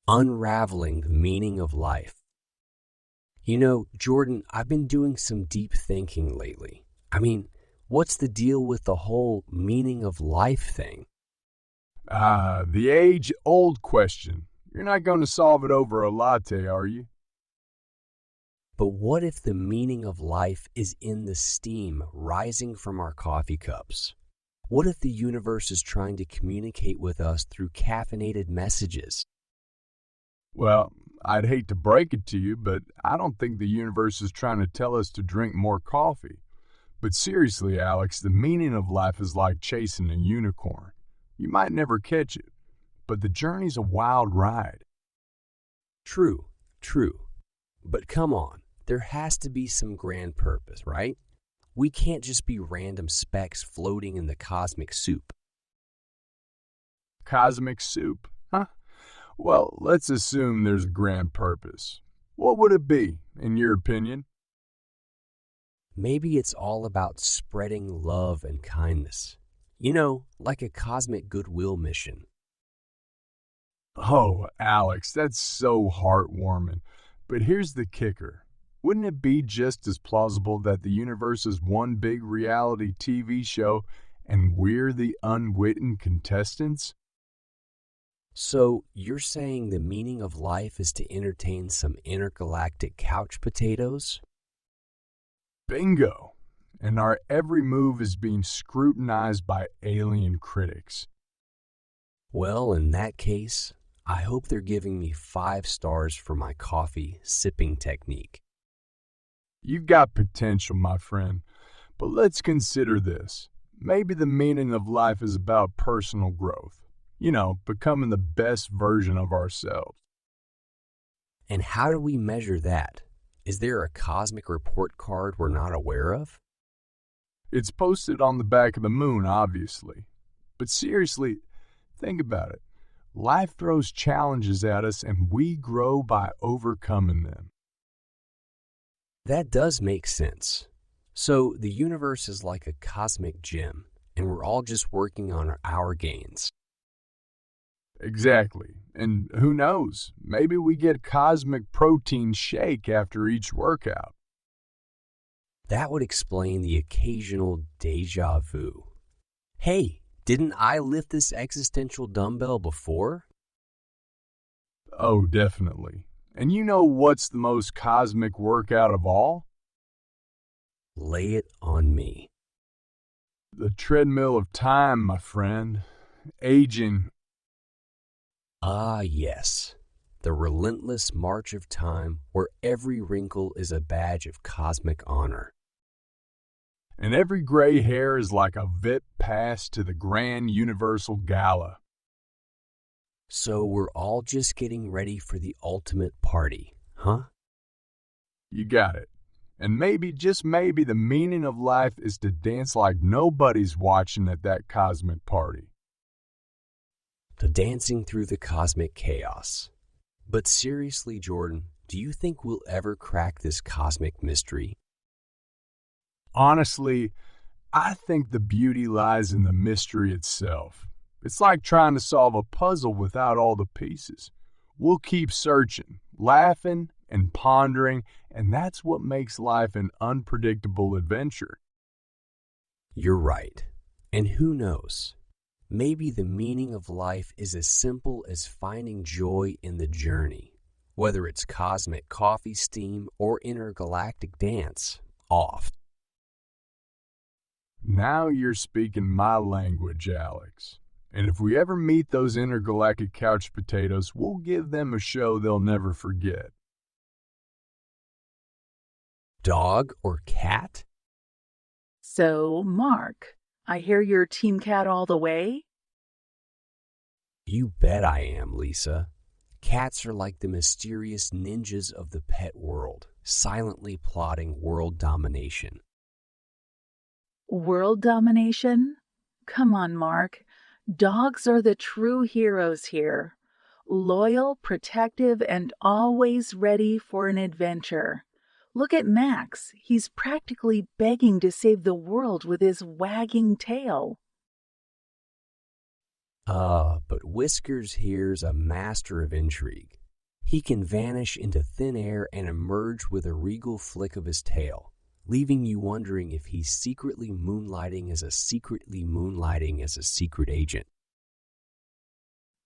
Unraveling the meaning of life. You know, Jordan, I've been doing some deep thinking lately. What's the deal with the whole meaning of life thing? The age-old question. You're not going to solve it over a latte, are you? But what if the meaning of life is in the steam rising from our coffee cups? What if the universe is trying to communicate with us through caffeinated messages? Well, I'd hate to break it to you, but I don't think the universe is trying to tell us to drink more coffee. But seriously, Alex, the meaning of life is like chasing a unicorn. You might never catch it, but the journey's a wild ride. True, true. But come on, there has to be some grand purpose, right? We can't just be random specks floating in the cosmic soup. Cosmic soup, huh? Well, let's assume there's a grand purpose. What would it be, in your opinion? Maybe it's all about spreading love and kindness. You know, like a cosmic goodwill mission. Oh, Alex, that's so heartwarming. But here's the kicker. Wouldn't it be just as plausible that the universe is one big reality TV show and we're the unwitting contestants? So, you're saying the meaning of life is to entertain some intergalactic couch potatoes? Bingo! And our every move is being scrutinized by alien critics. Well, in that case, I hope they're giving me 5 stars for my coffee sipping technique. You've got potential, my friend. But let's consider this. Maybe the meaning of life is about personal growth. You know, becoming the best version of ourselves. And how do we measure that? Is there a cosmic report card we're not aware of? It's posted on the back of the moon, obviously. But seriously, think about it. Life throws challenges at us and we grow by overcoming them. That does make sense. So the universe is like a cosmic gym, and we're all just working on our gains. Exactly. And who knows? Maybe we get cosmic protein shake after each workout. That would explain the occasional deja vu. Hey, didn't I lift this existential dumbbell before? Oh, definitely. And you know what's the most cosmic workout of all? Lay it on me. The treadmill of time, my friend. Aging. Ah, yes. The relentless march of time where every wrinkle is a badge of cosmic honor. And every gray hair is like a VIP pass to the grand universal gala. So we're all just getting ready for the ultimate party, huh? You got it. And maybe, just maybe, the meaning of life is to dance like nobody's watching at that cosmic party. The dancing through the cosmic chaos. But seriously, Jordan, do you think we'll ever crack this cosmic mystery? Honestly, I think the beauty lies in the mystery itself. It's like trying to solve a puzzle without all the pieces. We'll keep searching, laughing, and pondering, and that's what makes life an unpredictable adventure. You're right. And who knows? Maybe the meaning of life is as simple as finding joy in the journey, whether it's cosmic coffee steam or intergalactic dance, off. Now you're speaking my language, Alex. And if we ever meet those intergalactic couch potatoes, we'll give them a show they'll never forget. Dog or cat? So, Mark, I hear you're Team Cat all the way? You bet I am, Lisa. Cats are like the mysterious ninjas of the pet world, silently plotting world domination. World domination? Come on, Mark. Dogs are the true heroes here. Loyal, protective, and always ready for an adventure. Look at Max. He's practically begging to save the world with his wagging tail. But Whiskers here's a master of intrigue. He can vanish into thin air and emerge with a regal flick of his tail, leaving you wondering if he's secretly moonlighting as a secret agent.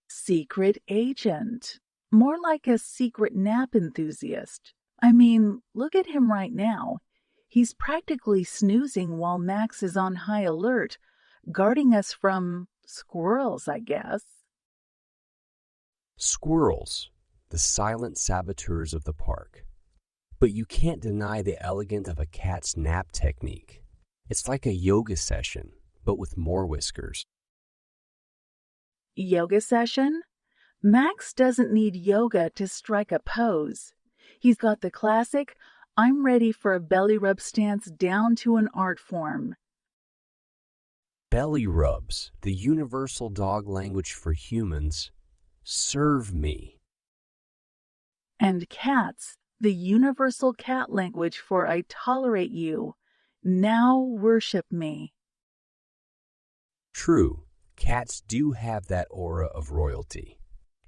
Secret agent. More like a secret nap enthusiast. I mean, look at him right now. He's practically snoozing while Max is on high alert, guarding us from squirrels, I guess. Squirrels, the silent saboteurs of the park. But you can't deny the elegance of a cat's nap technique. It's like a yoga session, but with more whiskers. Yoga session? Max doesn't need yoga to strike a pose. He's got the classic, I'm ready for a belly rub stance down to an art form. Belly rubs, the universal dog language for humans, serve me. And cats, the universal cat language for I tolerate you. Now worship me. True, cats do have that aura of royalty.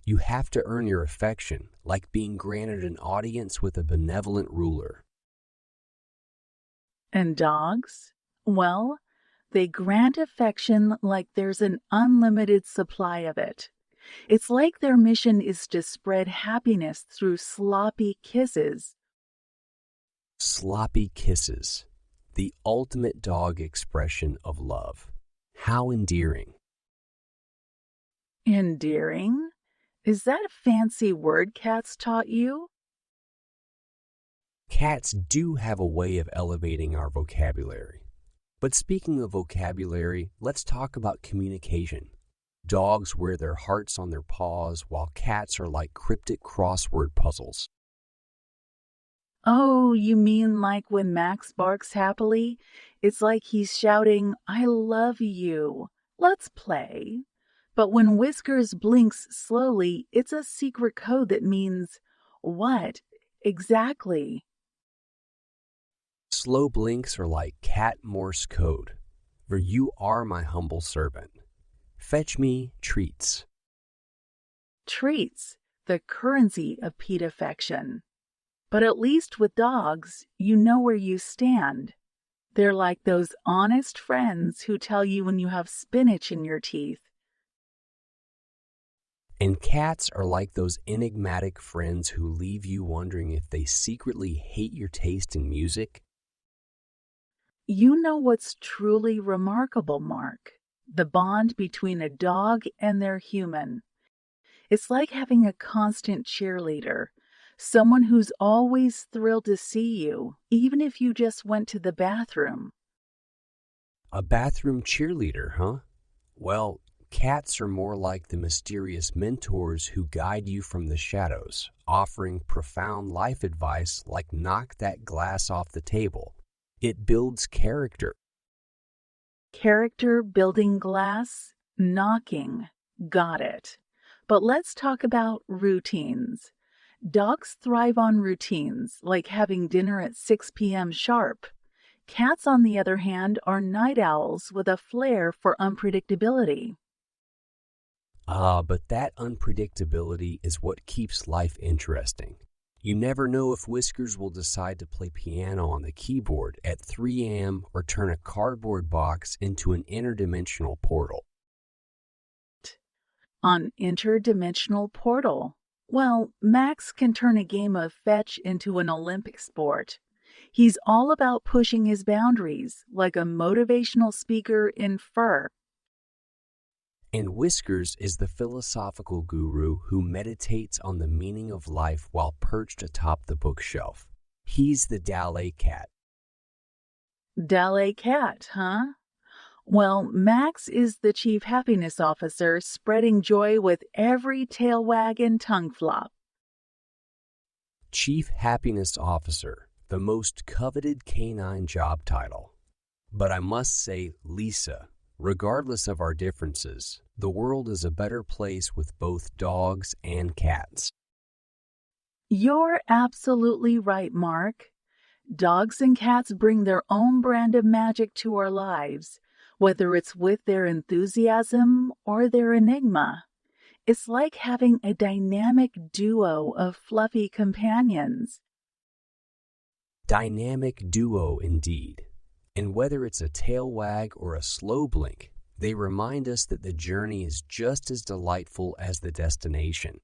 You have to earn your affection, like being granted an audience with a benevolent ruler. And dogs? Well, they grant affection like there's an unlimited supply of it. It's like their mission is to spread happiness through sloppy kisses. Sloppy kisses, the ultimate dog expression of love. How endearing. Endearing? Is that a fancy word cats taught you? Cats do have a way of elevating our vocabulary. But speaking of vocabulary, let's talk about communication. Dogs wear their hearts on their paws, while cats are like cryptic crossword puzzles. Oh, you mean like when Max barks happily? It's like he's shouting, I love you. Let's play. But when Whiskers blinks slowly, it's a secret code that means what exactly? Slow blinks are like cat Morse code, for you are my humble servant. Fetch me treats. Treats, the currency of Pete affection. But at least with dogs, you know where you stand. They're like those honest friends who tell you when you have spinach in your teeth. And cats are like those enigmatic friends who leave you wondering if they secretly hate your taste in music. You know what's truly remarkable, Mark? The bond between a dog and their human. It's like having a constant cheerleader, someone who's always thrilled to see you, even if you just went to the bathroom. A bathroom cheerleader, huh? Well, cats are more like the mysterious mentors who guide you from the shadows, offering profound life advice like knock that glass off the table. It builds character. Character building glass, knocking. Got it. But let's talk about routines. Dogs thrive on routines, like having dinner at 6 p.m. sharp. Cats, on the other hand, are night owls with a flair for unpredictability. But that unpredictability is what keeps life interesting. You never know if Whiskers will decide to play piano on the keyboard at 3 a.m. or turn a cardboard box into an interdimensional portal. An interdimensional portal. Well, Max can turn a game of fetch into an Olympic sport. He's all about pushing his boundaries, like a motivational speaker in fur. And Whiskers is the philosophical guru who meditates on the meaning of life while perched atop the bookshelf. He's the Dalai cat. Dalai cat, huh? Well, Max is the chief happiness officer, spreading joy with every tail wag and tongue flop. Chief Happiness Officer, the most coveted canine job title. But I must say, Lisa, regardless of our differences, the world is a better place with both dogs and cats. You're absolutely right, Mark. Dogs and cats bring their own brand of magic to our lives. whether it's with their enthusiasm or their enigma. It's like having a dynamic duo of fluffy companions. Dynamic duo indeed. And whether it's a tail wag or a slow blink, they remind us that the journey is just as delightful as the destination.